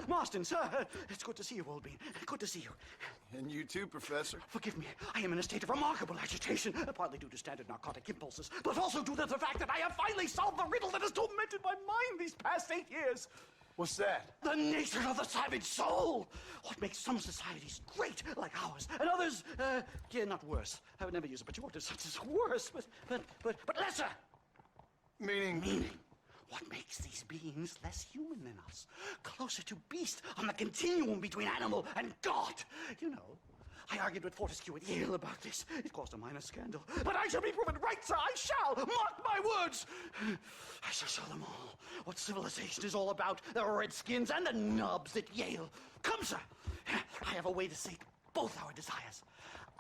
Marston, sir, it's good to see you, old bean. Good to see you. And you too, Professor. Forgive me, I am in a state of remarkable agitation, partly due to standard narcotic impulses, but also due to the fact that I have finally solved the riddle that has tormented my mind these past 8 years. What's that? The nature of the savage soul. What makes some societies great, like ours, and others, not worse. I would never use a pejorative such as worse, but lesser. Meaning? What makes these beings less human than us? Closer to beast on the continuum between animal and God. You know, I argued with Fortescue at Yale about this. It caused a minor scandal. But I shall be proven right, sir. I shall. Mark my words. I shall show them all what civilization is all about. The redskins and the nubs at Yale. Come, sir. I have a way to sate both our desires.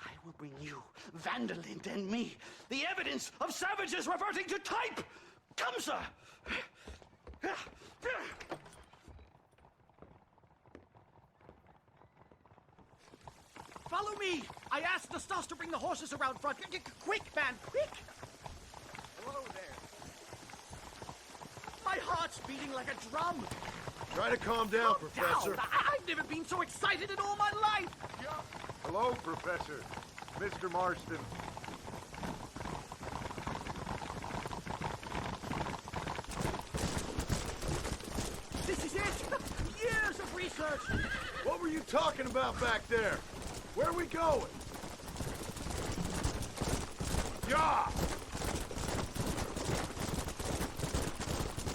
I will bring you, Vanderlint and me, the evidence of savages reverting to type. Come, sir! Follow me! I asked the Stas to bring the horses around front. Quick, man, quick! Hello there. My heart's beating like a drum. Try to calm down, Professor. I've never been so excited in all my life. Hello, Professor. Mr. Marston. This is it! Years of research! What were you talking about back there? Where are we going? Yeah!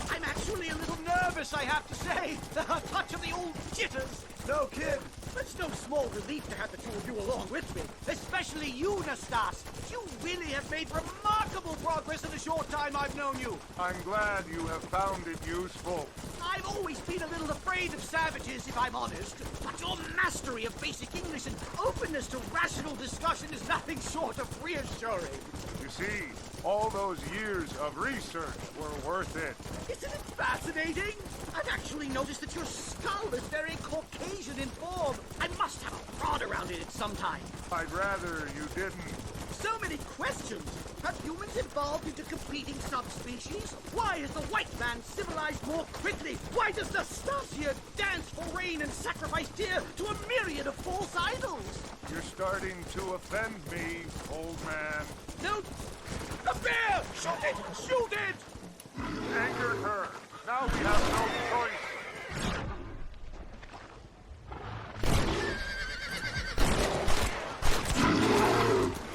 I'm actually a little nervous, I have to say. A touch of the old jitters. No kidding. It's no small relief to have the two of you along with me. Especially you, Nastas. You really have made remarkable progress in the short time I've known you. I'm glad you have found it useful. I've always been a little afraid of savages, if I'm honest. But your mastery of basic English and openness to rational discussion is nothing short of reassuring. You see, all those years of research were worth it. Isn't it fascinating? I've actually noticed that your skull is very Caucasian in form. I must have a prod around it at some time. I'd rather you didn't. So many questions. Have humans evolved into competing subspecies? Why is the white man civilized more quickly? Why does Nastasia dance for rain and sacrifice deer to a myriad of false idols? You're starting to offend me, old man. No! The bear! Shoot it! Shoot it! You angered her. Now we have no choice.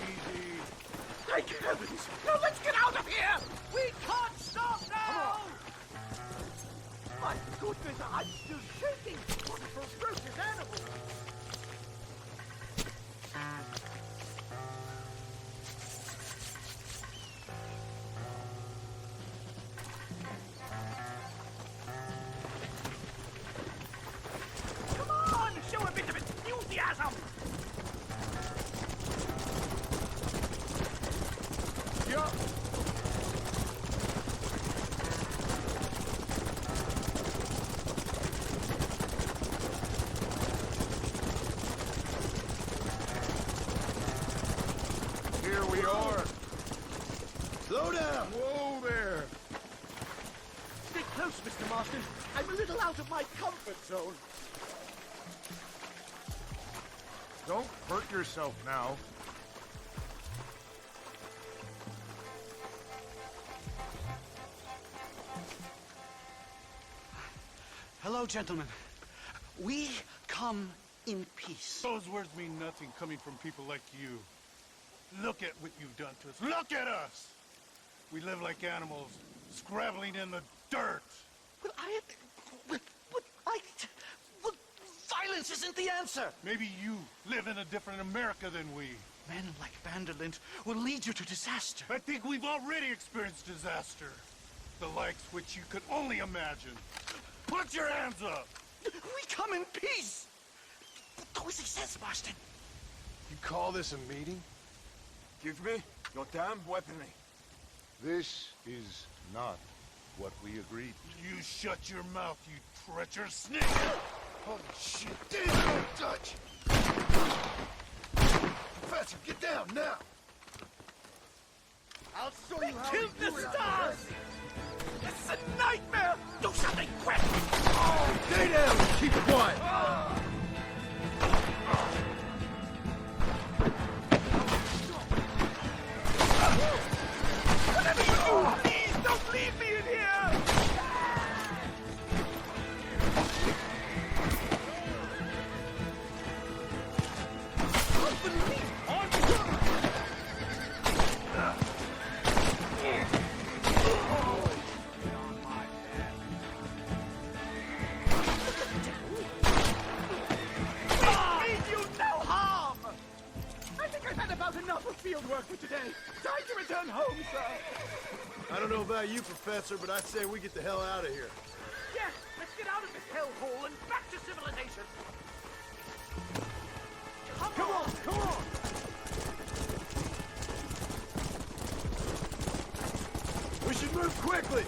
Easy. Thank heavens! Now let's get out of here! We can't stop now! My goodness, I'm still shaking! What a ferocious animal! Come on! Show a bit of enthusiasm! Yeah. Here we are. Slow down. Whoa there. Stay close, Mr. Marston. I'm a little out of my comfort zone. Don't hurt yourself now. Hello, gentlemen. We come in peace. Those words mean nothing coming from people like you. Look at what you've done to us. Look at us! We live like animals, scrabbling in the dirt. Well, violence isn't the answer. Maybe you live in a different America than we. Men like Vanderlint will lead you to disaster. I think we've already experienced disaster. The likes which you could only imagine. Put your hands up! We come in peace! Do as he says, Marston. You call this a meeting? Give me your damn weaponry. This is not what we agreed to. You shut your mouth, you treacherous snake! Holy shit, damn, don't touch! Professor, get down now! I'll show you how Kill to the do it. stars! This is a nightmare! Do something quick! Oh, stay down and keep quiet! Whatever you do, please don't leave me in here! Work for today. Time to return home, sir. I don't know about you, Professor, but I say we get the hell out of here. Yes, let's get out of this hellhole and back to civilization. Come on, come on. We should move quickly.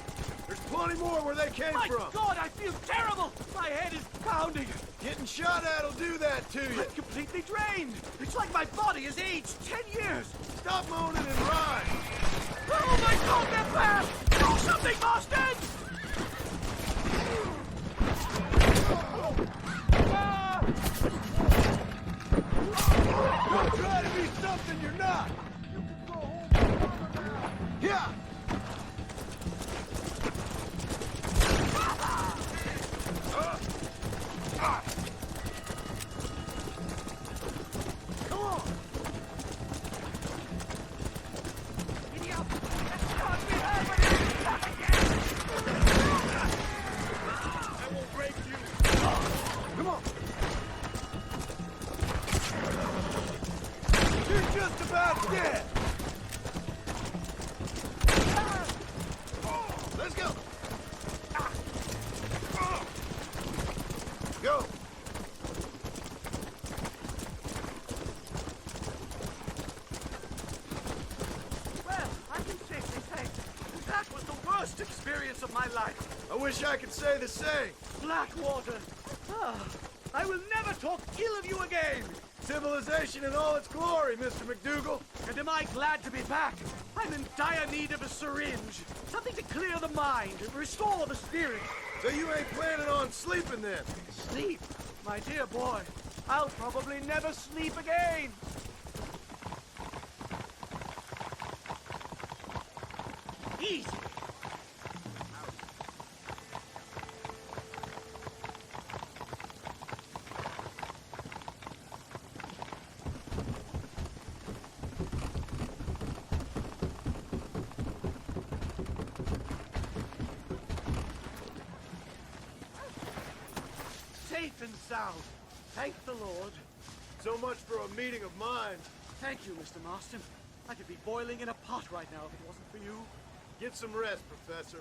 There's plenty more where they came My from. God, I feel terrible. My head is pounding. Getting shot at'll do that to you. I'm completely drained. It's like my body has aged 10 years. Stop moaning and ride. Oh my God, they're back! Do something, Boston! Don't try to be something you're not. You can go home. Yeah. Come on. Idiot! Let's start me over back again! I will break you! Come on. You're just about dead. Let's go. Go. Well, I can safely say that was the worst experience of my life. I wish I could say the same. Blackwater. Ah, I will never talk ill of you again. Civilization in all its glory, Mr. McDougal. And am I glad to be back? I'm in dire need of a syringe. Something to clear the mind and restore the spirit. So you ain't planning on sleeping then? Sleep? My dear boy, I'll probably never sleep again. Easy. Safe and sound. Thank the Lord. So much for a meeting of minds. Thank you, Mr. Marston. I could be boiling in a pot right now if it wasn't for you. Get some rest, Professor.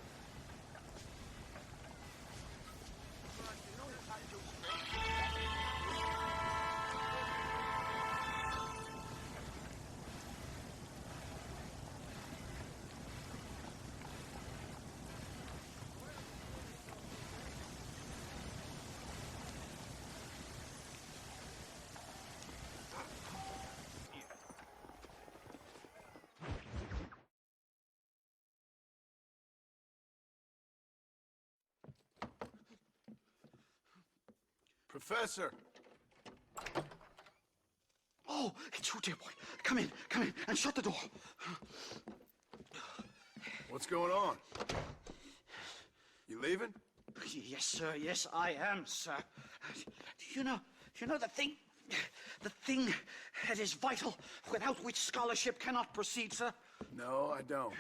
Professor! Oh, it's you, dear boy. Come in, and shut the door. What's going on? You leaving? Yes, sir. Yes, I am, sir. You know the thing that is vital, without which scholarship cannot proceed, sir. No, I don't.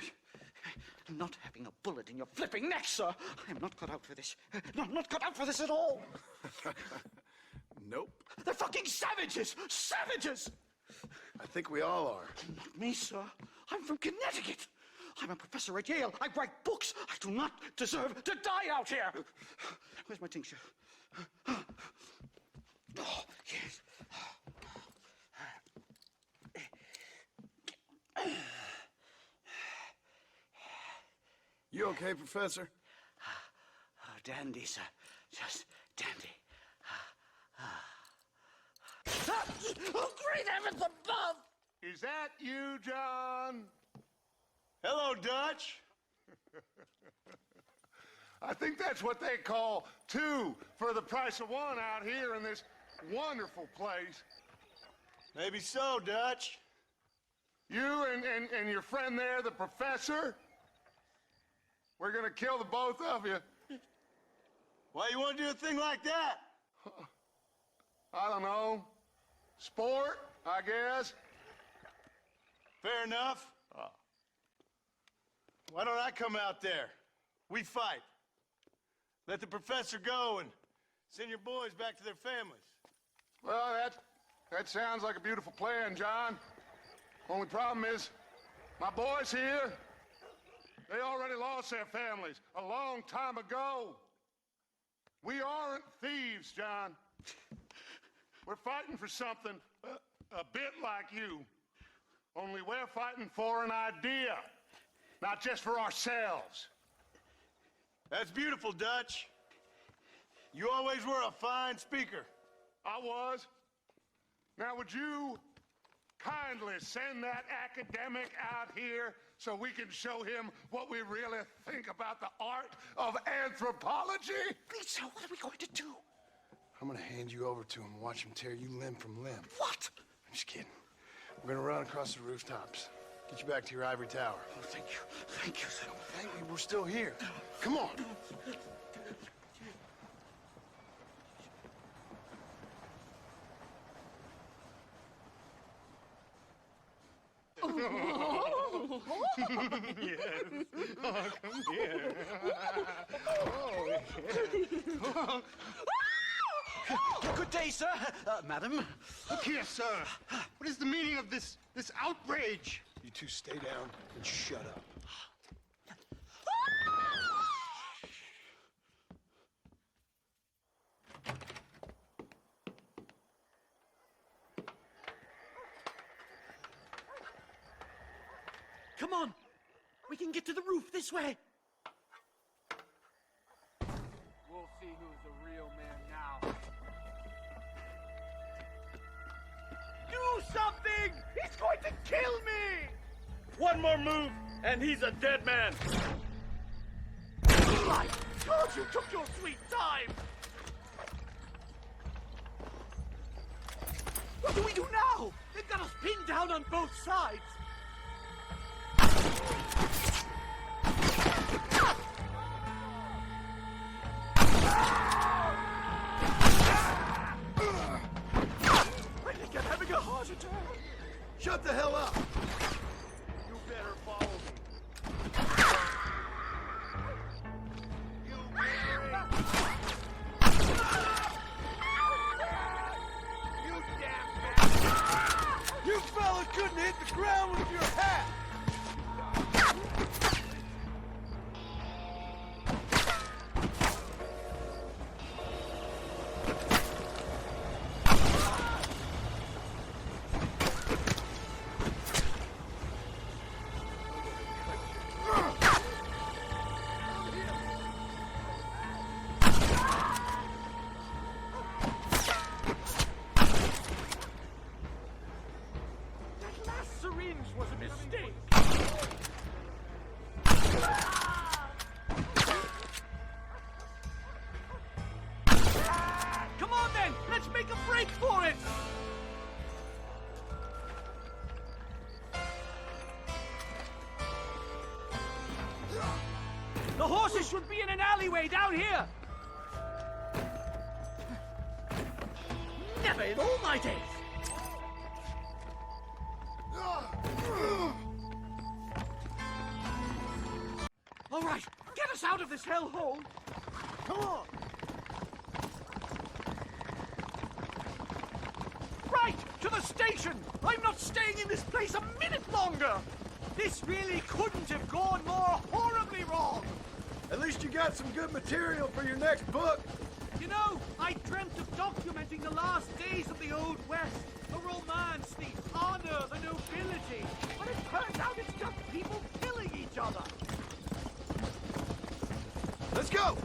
Not having a bullet in your flipping neck, sir. I am not cut out for this. No, I'm not cut out for this at all. Nope. They're fucking savages! Savages! I think we all are. Not me, sir. I'm from Connecticut. I'm a professor at Yale. I write books. I do not deserve to die out here. Where's my tincture? Oh, yes. You okay, Professor? Dandy, sir. Just dandy. Oh, great heavens above! Is that you, John? Hello, Dutch. I think that's what they call two for the price of one out here in this wonderful place. Maybe so, Dutch. You and your friend there, the professor, we're gonna kill the both of you. Why you want to do a thing like that? I don't know. Sport, I guess. Fair enough. Why don't I come out there? We fight. Let the professor go and send your boys back to their families. Well, that sounds like a beautiful plan, John. Only problem is, my boys here, they already lost their families a long time ago. We aren't thieves, John. We're fighting for something a bit like you. Only we're fighting for an idea, not just for ourselves. That's beautiful, Dutch. You always were a fine speaker. I was. Now, would you kindly send that academic out here so we can show him what we really think about the art of anthropology? Please, sir, what are we going to do? I'm gonna hand you over to him and watch him tear you limb from limb. What? I'm just kidding. We're gonna run across the rooftops. Get you back to your ivory tower. Oh, thank you. Thank you, sir. Thank me, we're still here. Come on. Good day, sir. Madam. Look here, sir. What is the meaning of this outrage? You two stay down and shut up. Come on. We can get to the roof this way. We'll see who's the real man now. Do something! He's going to kill me! One more move, and he's a dead man. I told you took your sweet time! What do we do now? They've got us pinned down on both sides. I think I'm having a heart attack. Shut the hell up! You better follow me. You You damn bastard! You fella couldn't hit the ground with your hat! Was a mistake. Come on then, let's make a break for it. The horses should be in an alleyway down here. Never in all my days. All right, get us out of this hellhole. Come on. Right, to the station. I'm not staying in this place a minute longer. This really couldn't have gone more horribly wrong. At least you got some good material for your next book. You know, I dreamt of documenting the last days of the Old West. The romance, the honor, the nobility. But it turns out it's just people killing each other. go!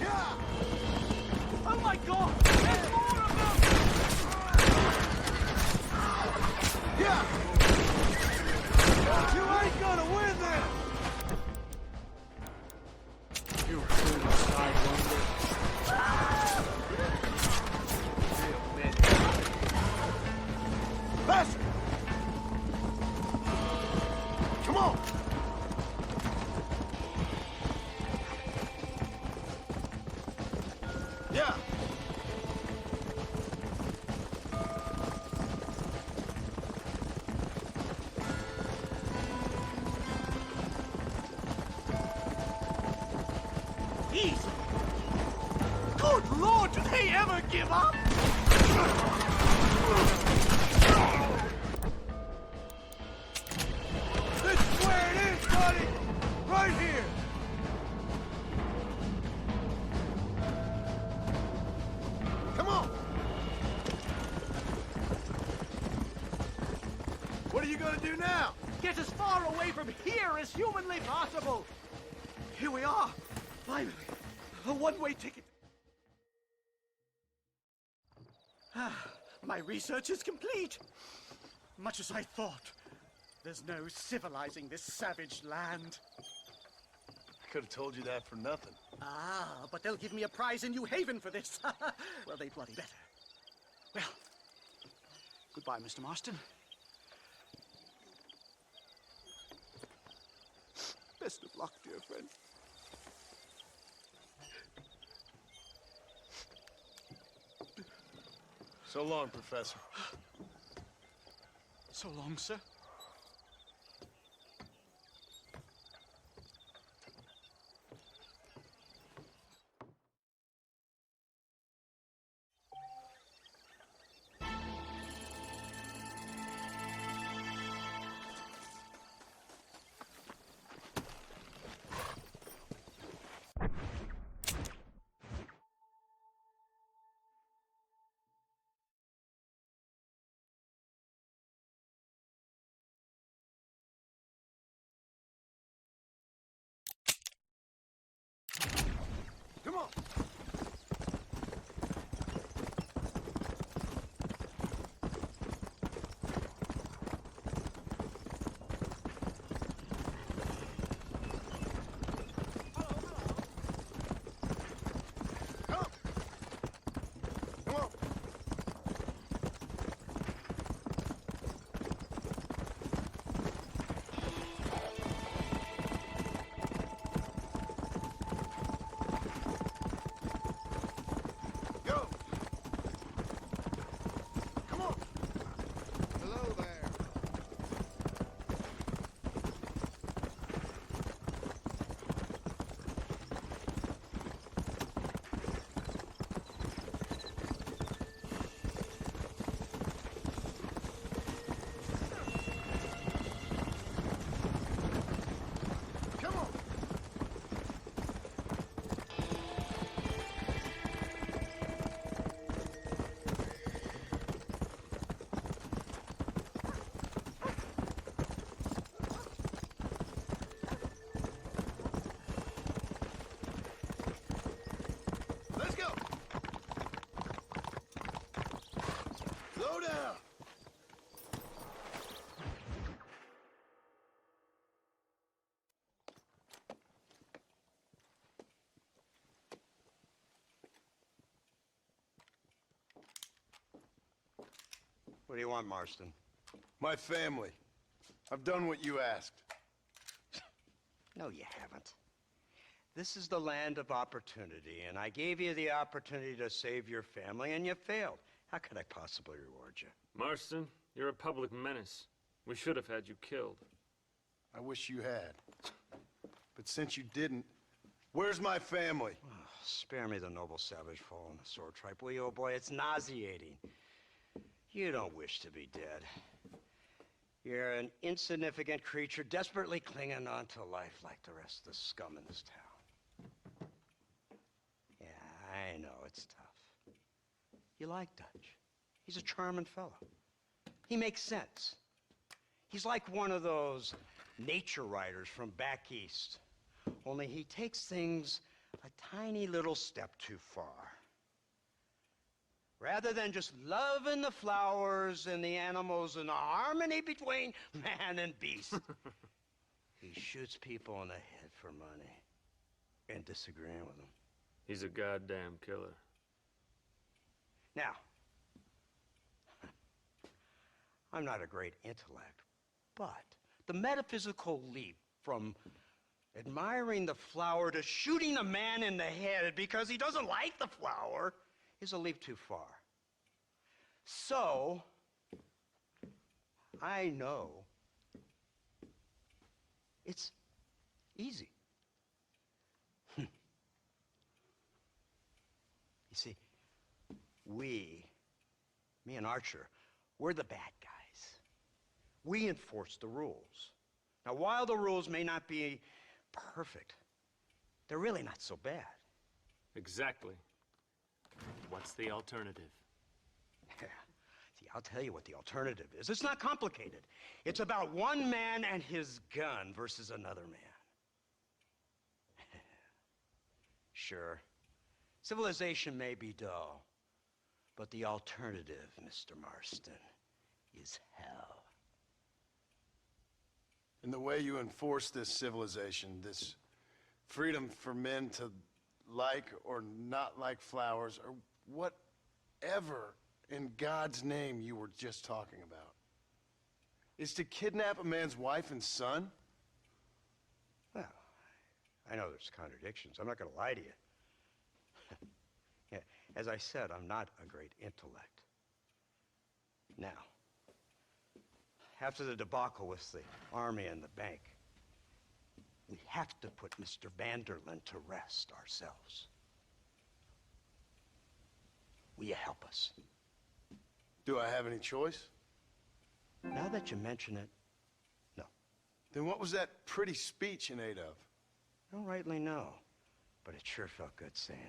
Yeah! Oh my God! There's more of them! Yeah! You ain't gonna win this! You suicide wonder. Real men. Faster! Come on! Yeah! Easy! Good Lord, do they ever give up? This is where it is, buddy! Right here! Come on! What are you gonna do now? Get as far away from here as humanly possible! Here we are! Finally! A one-way ticket! My research is complete! Much as I thought. There's no civilizing this savage land. I could have told you that for nothing. Ah, but they'll give me a prize in New Haven for this. Well, they bloody better. Well, goodbye, Mr. Marston. Best of luck, dear friend. So long, Professor. So long, sir. Come on! Come! Come on! Go! Come on! Hello there. Come on! Let's go! Slow down! What do you want, Marston? My family. I've done what you asked. No, you haven't. This is the land of opportunity, and I gave you the opportunity to save your family, and you failed. How could I possibly reward you? Marston, you're a public menace. We should have had you killed. I wish you had. But since you didn't, where's my family? Oh, spare me the noble savage fall on the sword tripe, will you, old boy? It's nauseating. You don't wish to be dead. You're an insignificant creature desperately clinging on to life like the rest of the scum in this town. Yeah, I know it's tough. You like Dutch. He's a charming fellow. He makes sense. He's like one of those nature writers from back east. Only he takes things a tiny little step too far. Rather than just loving the flowers and the animals and the harmony between man and beast, he shoots people in the head for money and disagreeing with them. He's a goddamn killer. Now, I'm not a great intellect, but the metaphysical leap from admiring the flower to shooting a man in the head because he doesn't like the flower is a leap too far. So, I know it's easy. You see, me and Archer, we're the bad guys. We enforce the rules. Now, while the rules may not be perfect, they're really not so bad. Exactly. What's the alternative? See, I'll tell you what the alternative is. It's not complicated. It's about one man and his gun versus another man. Sure, civilization may be dull, but the alternative, Mr. Marston, is hell. And the way you enforce this civilization, this freedom for men to like or not like flowers, or whatever in God's name you were just talking about, is to kidnap a man's wife and son? Well, I know there's contradictions. I'm not going to lie to you. Yeah, as I said, I'm not a great intellect. Now, after the debacle with the army and the bank, we have to put Mr. Vanderlyn to rest ourselves. Will you help us? Do I have any choice? Now that you mention it, no. Then what was that pretty speech in aid of? I don't rightly know, but it sure felt good saying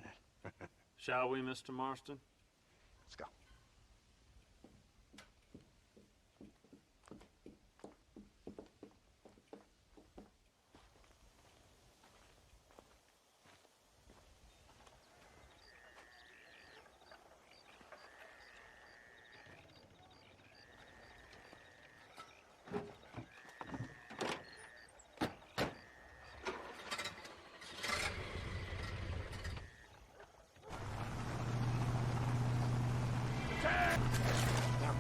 it. Shall we, Mr. Marston? Let's go.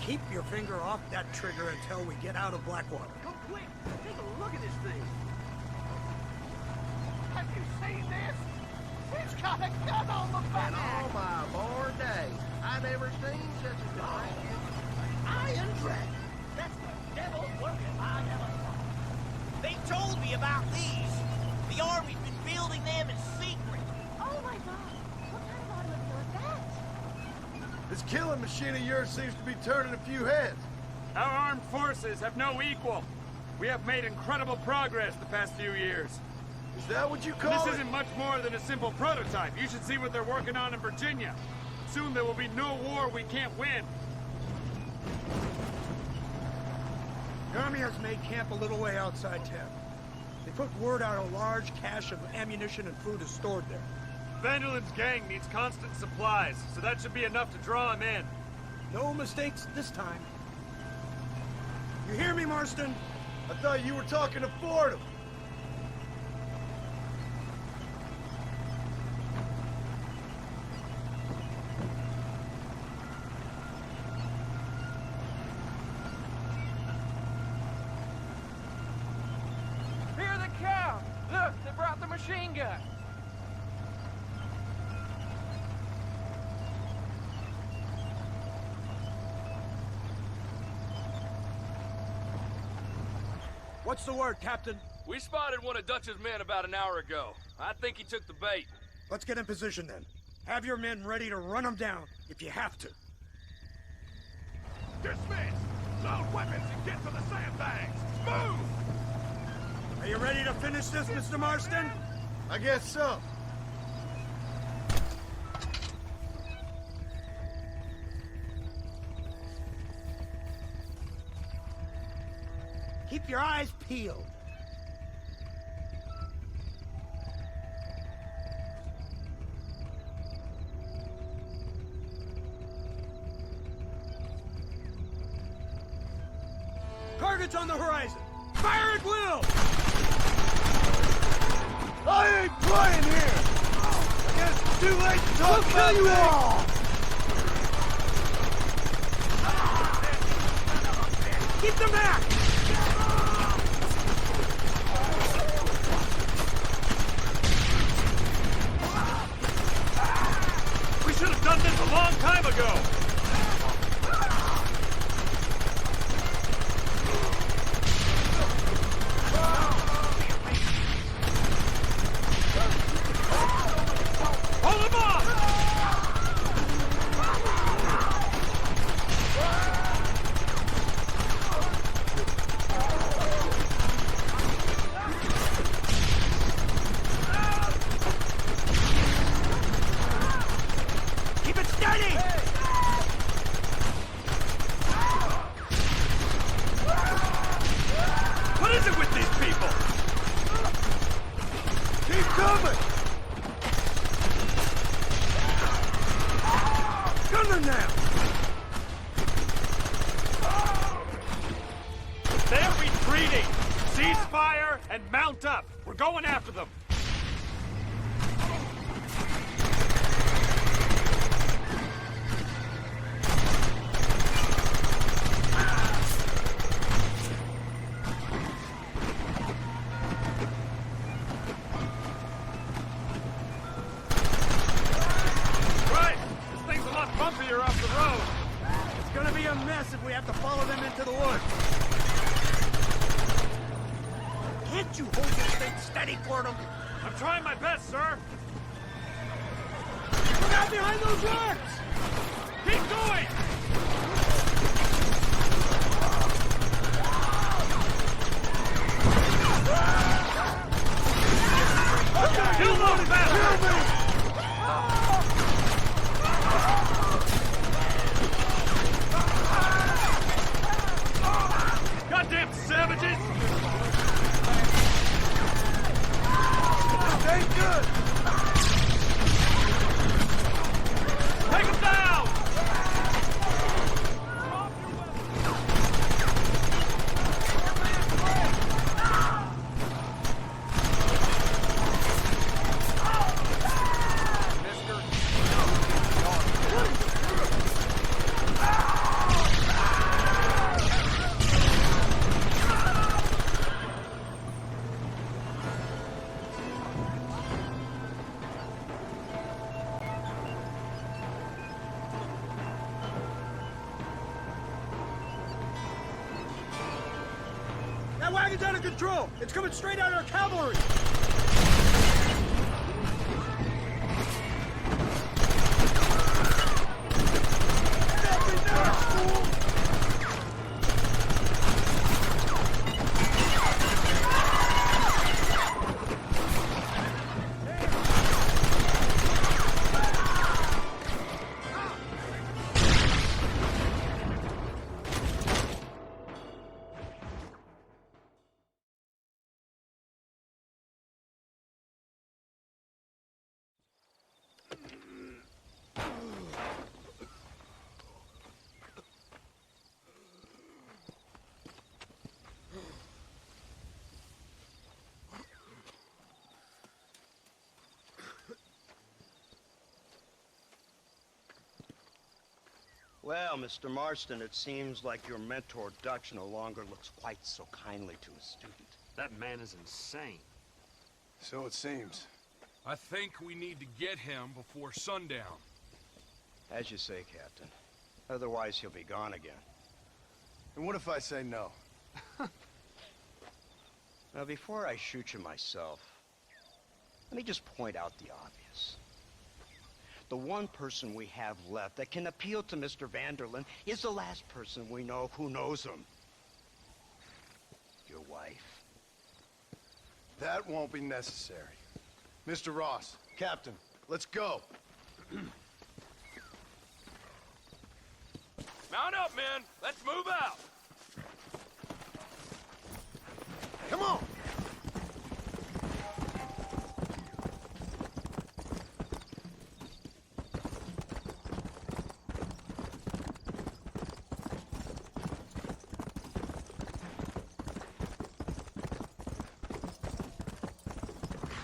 Keep your finger off that trigger until we get out of Blackwater. Come quick! Take a look at this thing! Have you seen this? It's got a gun on the back! In all my born days, I never seen such a thing. Iron Dragon! That's the devil's working, I never thought. They told me about these. The Army's been building them in secret. Oh my God! What kind of automobile is that? This killing machine of yours seems to be turning a few heads. Our armed forces have no equal. We have made incredible progress the past few years. Is that what you call This isn't much more than a simple prototype. You should see what they're working on in Virginia. Soon there will be no war we can't win. The Army has made camp a little way outside town. They put word out a large cache of ammunition and food is stored there. Vanderlyn's gang needs constant supplies, so that should be enough to draw him in. No mistakes this time. You hear me, Marston? I thought you were talking to Fordham. Here they come! Look, they brought the machine gun! What's the word, Captain? We spotted one of Dutch's men about an hour ago. I think he took the bait. Let's get in position then. Have your men ready to run them down if you have to. Dismiss! Load weapons and get to the sandbags! Move! Are you ready to finish this, Mr. Marston? I guess so. Keep your eyes peeled. Target's on the horizon. Fire at will! I ain't playing here! I guess it's too late to talk about you all! Keep them back! We should have done this a long time ago! Up! We're going after them! Right! This thing's a lot bumpier off the road! It's gonna be a mess if we have to follow them into the woods. Can't you hold this thing steady for them? I'm trying my best, sir! Look out behind those rocks! Keep going! Kill those bastards! Goddamn savages! Ain't good! Take him down! That wagon's out of control! It's coming straight at our cavalry! Well, Mr. Marston, it seems like your mentor Dutch no longer looks quite so kindly to his student. That man is insane. So it seems. I think we need to get him before sundown. As you say, Captain. Otherwise, he'll be gone again. And what if I say no? Now, before I shoot you myself, let me just point out the obvious. The one person we have left that can appeal to Mr. Vanderlyn is the last person we know who knows him. Your wife. That won't be necessary. Mr. Ross, Captain, let's go. Mount up, men. Let's move out. on.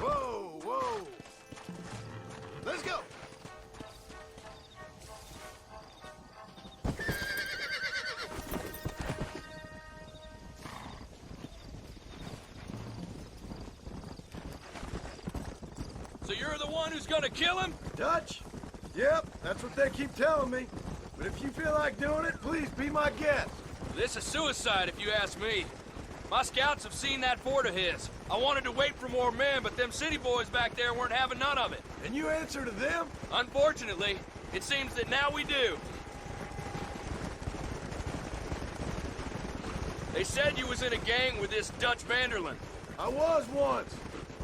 Whoa, whoa. Let's go. So you're the one who's gonna kill him? Dutch? Yep, that's what they keep telling me. But if you feel like doing it, please be my guest. This is suicide, if you ask me. My scouts have seen that fort of his. I wanted to wait for more men, but them city boys back there weren't having none of it. And you answer to them? Unfortunately, it seems that now we do. They said you was in a gang with this Dutch Vanderland. I was once.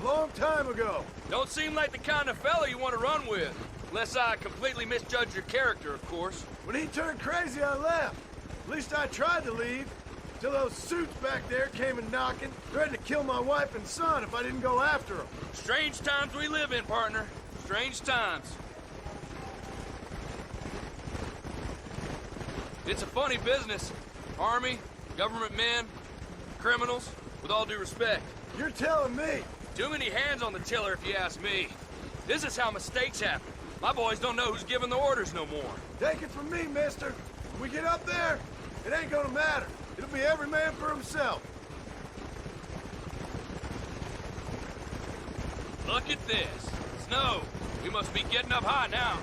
A long time ago. Don't seem like the kind of fella you want to run with. Unless I completely misjudge your character, of course. When he turned crazy, I left. At least I tried to leave. Till those suits back there came and knocking, threatened to kill my wife and son if I didn't go after them. Strange times we live in, partner. Strange times. It's a funny business. Army, government men, criminals, with all due respect. You're telling me? Too many hands on the tiller, if you ask me. This is how mistakes happen. My boys don't know who's giving the orders no more. Take it from me, mister. When we get up there, it ain't gonna matter. It'll be every man for himself. Look at this. Snow. We must be getting up high now.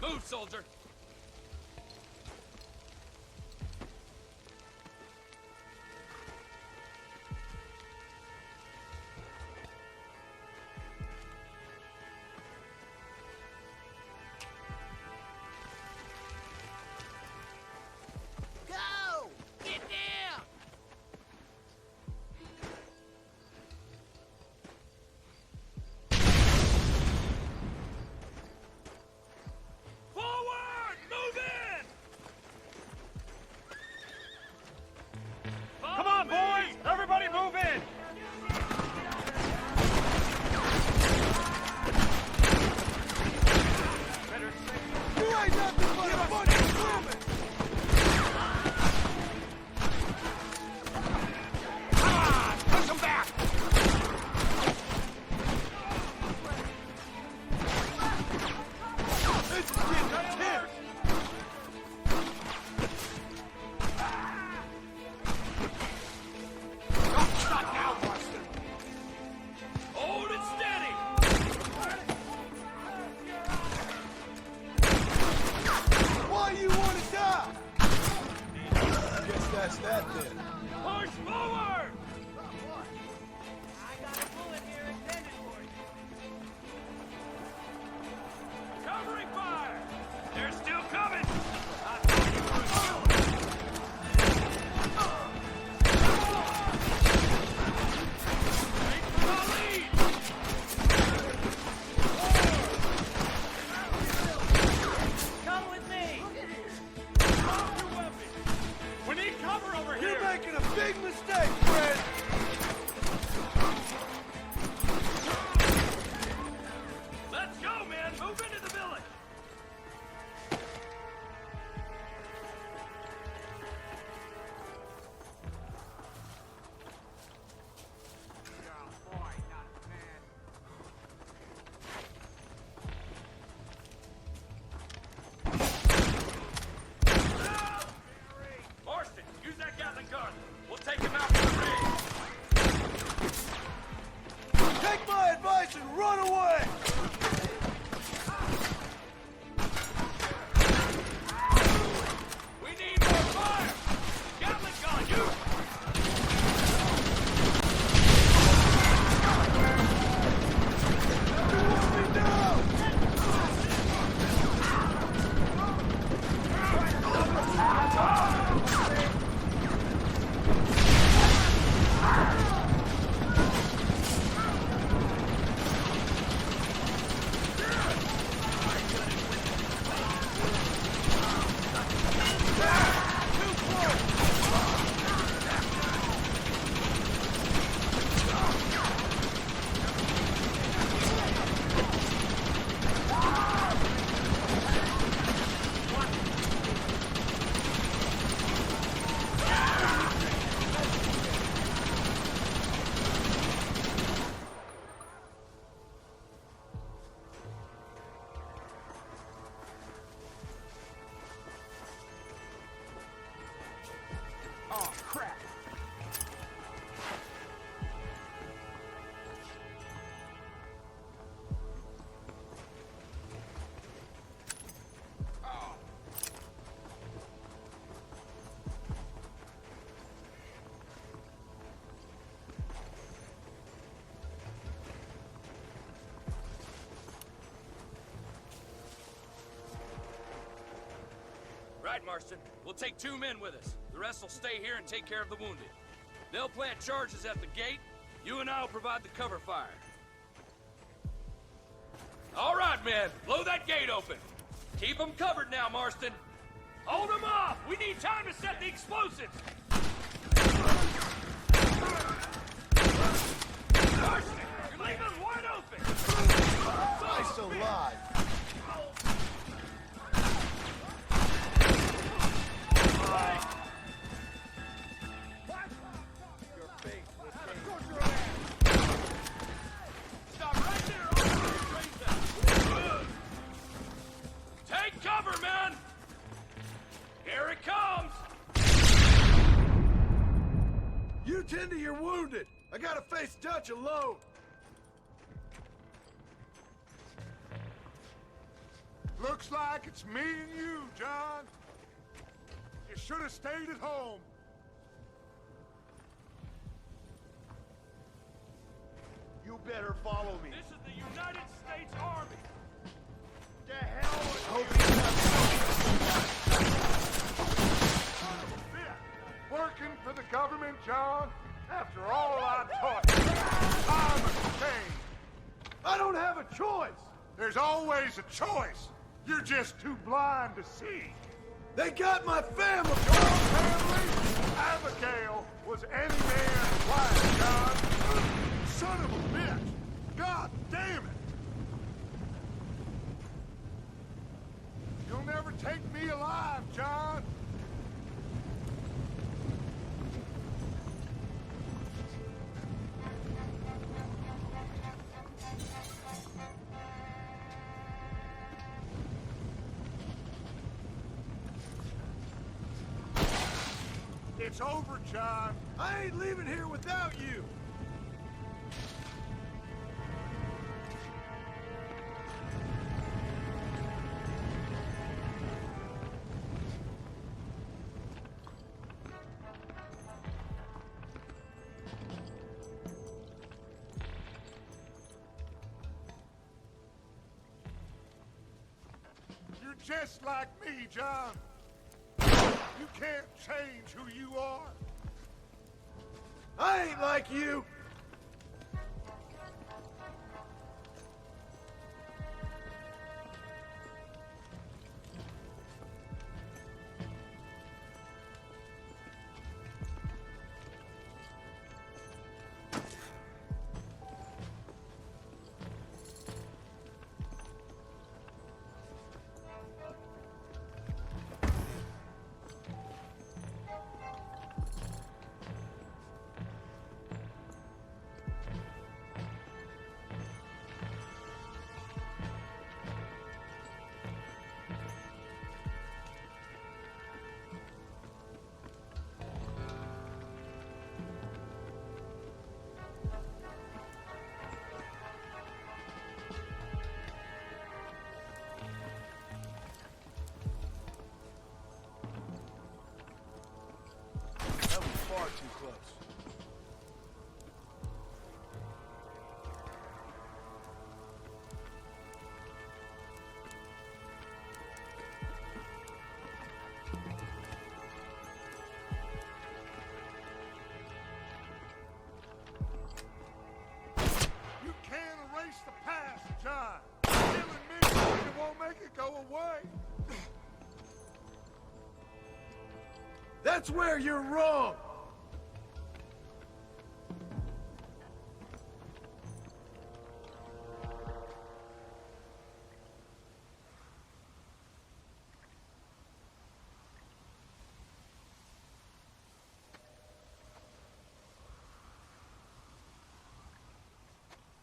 Move, soldier. Go! Get down! Forward! Move in! Come on, boys! Everybody move in! You ain't nothing but a bunch of women! Come on! Push them back! It's getting tense! Don't stop now, Marston! Hold it steady! Why you wanna die? Guess that's that then. Push forward! I got a bullet here intended for you. Covering fire! They're still coming! Wait for the lead! Come with me. Drop your weapons! We need cover over here! You're making a big mistake, Fred! Let's go, man! Move into the village! Oh, boy, not man. Marston, use that Gatling gun! We'll take him out from the ring! Take my advice and run away! We need more fire! Gatling gun, you! Oh, crap. Right, Marston. We'll take 2 men with us. The rest will stay here and take care of the wounded. They'll plant charges at the gate. You and I will provide the cover fire. All right, men. Blow that gate open. Keep them covered now, Marston. Hold them off. We need time to set the explosives. Marston, you're leaving them wide open. Nice alive! Stop right there. Take cover, man. Here it comes. You tend to your wounded! I gotta face Dutch alone! Looks like it's me and you, John. You should have stayed at home. You better follow me. This is the United States Army. The hell with Working for the government, John? After all I taught you, time has changed. I don't have a choice. There's always a choice. You're just too blind to see. They got my family. Your family? Abigail was any man's wife, John. Son of a bitch. God damn it. You'll never take me alive, John. It's over, John. I ain't leaving here without you. You're just like me, John. You can't change who you are. I ain't like you. That was far too close. You can't erase the past, John. Killing me, it won't make it go away. That's where you're wrong.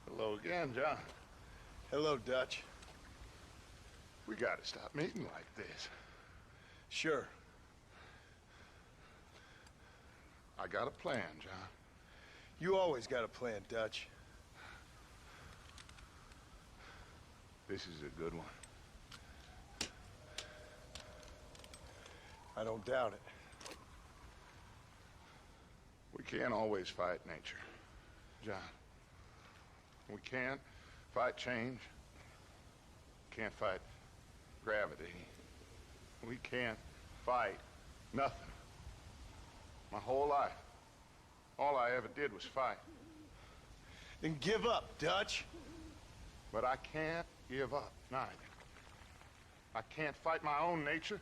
Hello again, John. Hello, Dutch. We gotta stop meeting like this. Sure. I got a plan, John. You always got a plan, Dutch. This is a good one. I don't doubt it. We can't always fight nature, John. We can't fight change. Can't fight gravity. We can't fight nothing. My whole life, all I ever did was fight. Then give up, Dutch. But I can't give up, neither. I can't fight my own nature.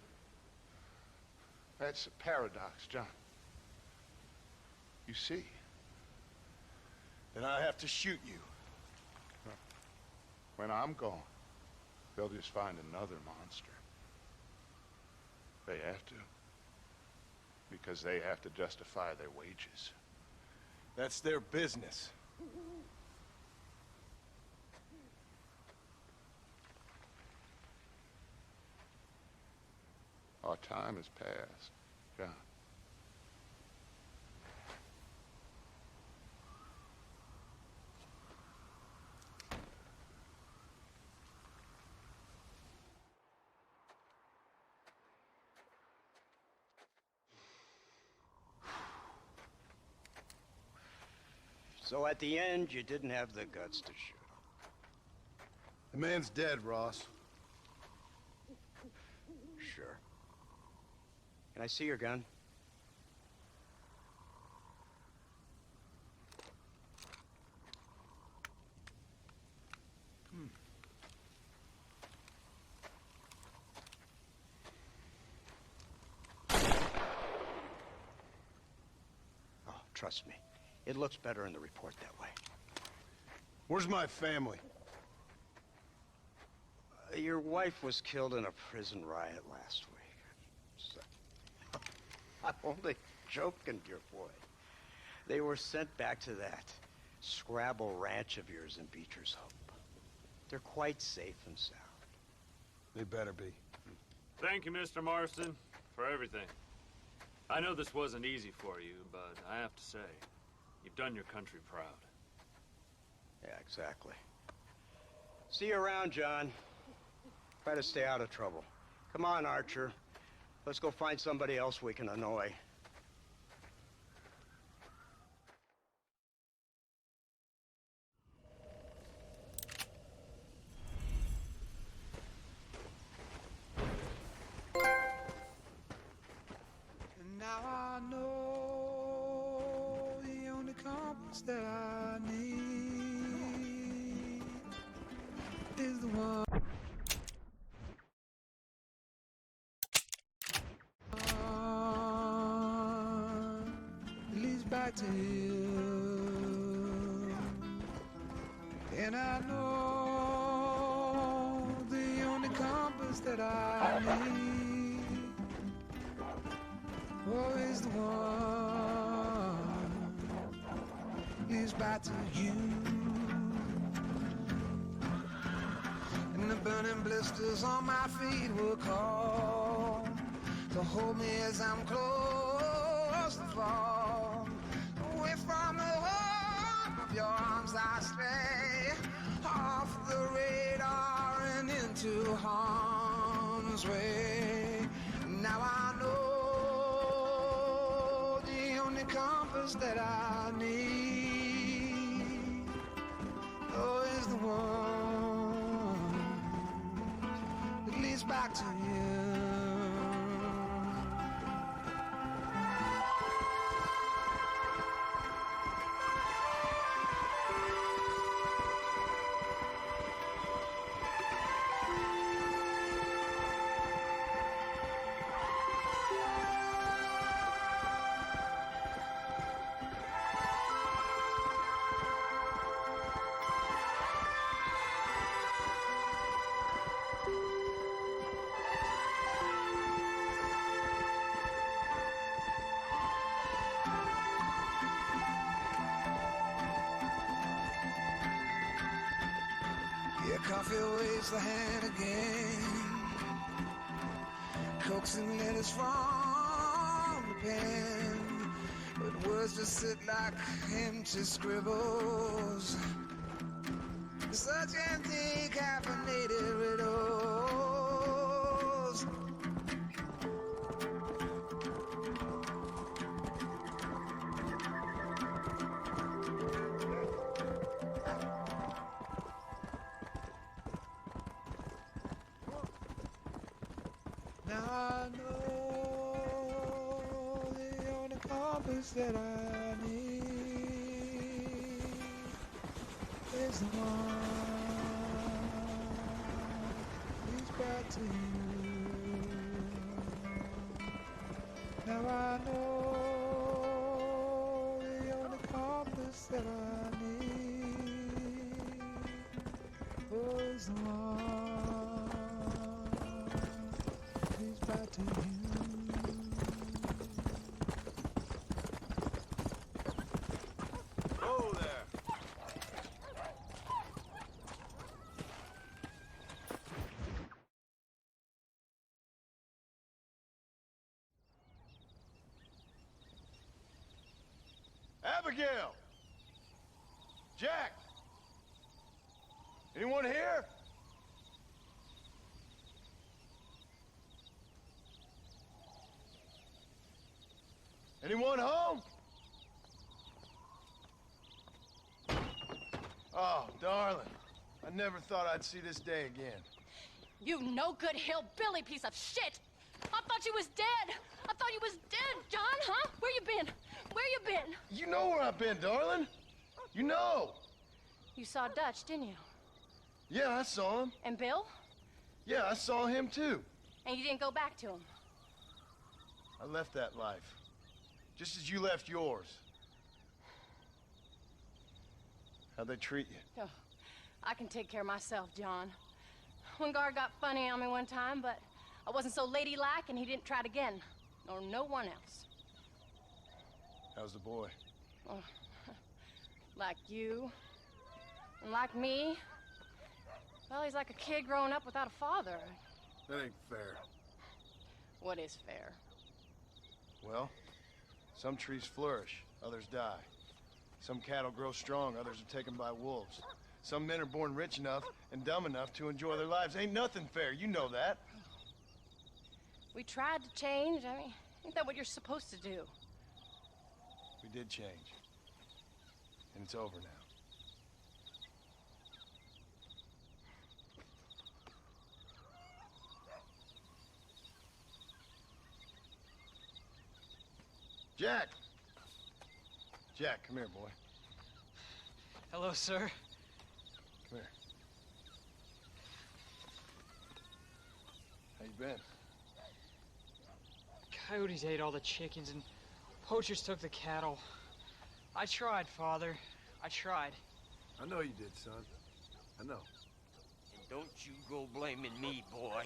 That's a paradox, John. You see? Then I have to shoot you. When I'm gone, they'll just find another monster. They have to. Because they have to justify their wages. That's their business. Our time has passed, John. So at the end, you didn't have the guts to shoot him. The man's dead, Ross. Sure. Can I see your gun? Oh, trust me. It looks better in the report that way. Where's my family? Your wife was killed in a prison riot last week. So, I'm only joking, dear boy. They were sent back to that Scrabble ranch of yours in Beecher's Hope. They're quite safe and sound. They better be. Thank you, Mr. Marston, for everything. I know this wasn't easy for you, but I have to say, you've done your country proud. Yeah, exactly. See you around, John. Try to stay out of trouble. Come on, Archer. Let's go find somebody else we can annoy. And now I know the only compass that I need is the one. Back to you, and I know the only compass that I need is the one leads back to you, and the burning blisters on my feet will call to hold me as I'm close to fall. Away from the warmth of your arms I stray, off the radar and into harm's way. Now I know the only compass that I need is the one that leads back to you. Coffee waves the hand again, coaxing letters from the pen, but words just sit like empty scribbles, such empty caffeinated riddles. Now I know the only compass that I need is the one leads back to you. Now I know the only compass that I need is the one. Back to you. Oh, there. Abigail! Jack! Anyone here? Anyone home? Oh, darling. I never thought I'd see this day again. You no-good hillbilly piece of shit! I thought you was dead! I thought you was dead, John, huh? Where you been? Where you been? You know where I've been, darling. You know. You saw Dutch, didn't you? Yeah, I saw him. And Bill? Yeah, I saw him too. And you didn't go back to him? I left that life. Just as you left yours. How'd they treat you? Oh, I can take care of myself, John. One guard got funny on me one time, but I wasn't so ladylike and he didn't try it again. Nor no one else. How's the boy? Oh, like you. And like me. Well, he's like a kid growing up without a father. That ain't fair. What is fair? Well, some trees flourish, others die. Some cattle grow strong, others are taken by wolves. Some men are born rich enough and dumb enough to enjoy their lives. Ain't nothing fair, you know that. We tried to change. I mean, ain't that what you're supposed to do? We did change. And it's over now. Jack! Jack, come here, boy. Hello, sir. Come here. How you been? Coyotes ate all the chickens and poachers took the cattle. I tried, Father. I tried. I know you did, son. I know. And don't you go blaming me, boy.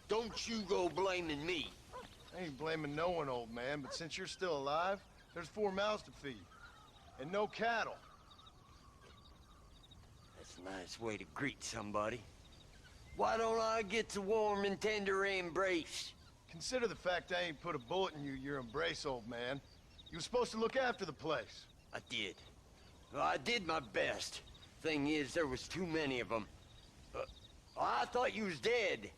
Don't you go blaming me. I ain't blaming no one, old man, but since you're still alive, there's 4 mouths to feed. And no cattle. That's a nice way to greet somebody. Why don't I get the warm and tender embrace? Consider the fact I ain't put a bullet in your embrace, old man. You were supposed to look after the place. I did. Well, I did my best. Thing is, there was too many of them. I thought you was dead.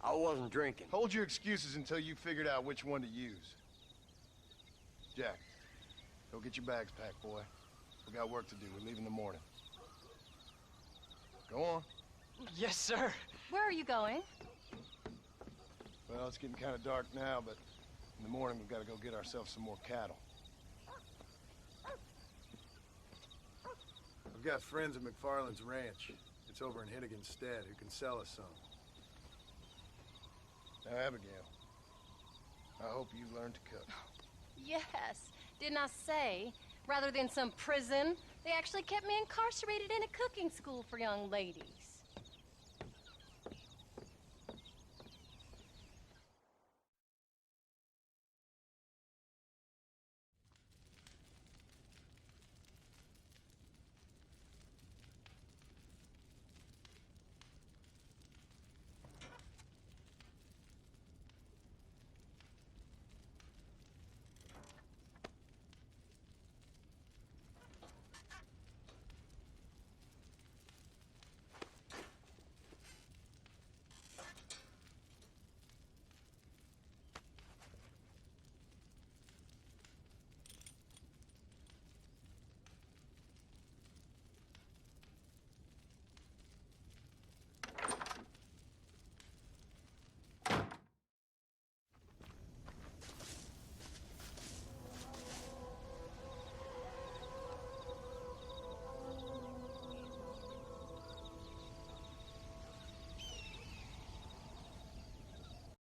I wasn't drinking. Hold your excuses until you figured out which one to use. Jack, go get your bags packed, boy. We got work to do. We leave in the morning. Go on. Yes, sir. Where are you going? Well, it's getting kind of dark now, but in the morning we've got to go get ourselves some more cattle. I've got friends at McFarland's ranch. It's over in Hennigan's stead who can sell us some. Now, Abigail, I hope you learn to cook. Yes. Didn't I say, rather than some prison, they actually kept me incarcerated in a cooking school for young ladies.